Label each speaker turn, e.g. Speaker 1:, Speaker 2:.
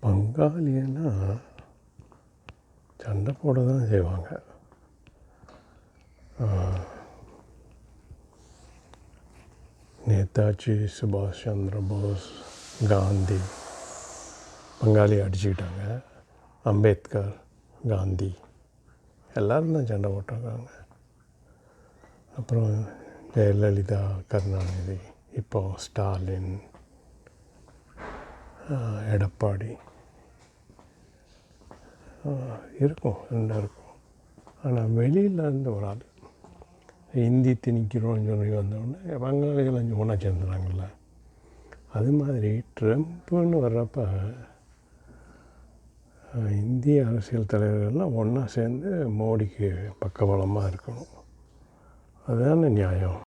Speaker 1: பங்காளின்னா சண்டை போட தான் செய்வாங்க. நேதாஜி, சுபாஷ் சந்திர போஸ், காந்தி பங்காளி அடிச்சுக்கிட்டாங்க. அம்பேத்கர், காந்தி எல்லோரும் தான் சண்டை போட்டிருக்காங்க. அப்புறம் ஜெயலலிதா, கருணாநிதி, இப்போ ஸ்டாலின், எடப்பாடி இருக்கும், ரெண்டும் இருக்கும். ஆனால் வெளியிலேருந்து ஒரு ஆள் ஹிந்தி திணிக்கிறோன்னு சொல்லி வந்தோடனே பங்காளிகள் ஒன்றா சேர்ந்துறாங்கல்ல. அது மாதிரி ட்ரம்ப்புன்னு வர்றப்ப இந்திய அரசியல் தலைவர்கள்லாம் ஒன்றா சேர்ந்து மோடிக்கு பக்கபலமாக இருக்கணும். அதுதானே நியாயம்.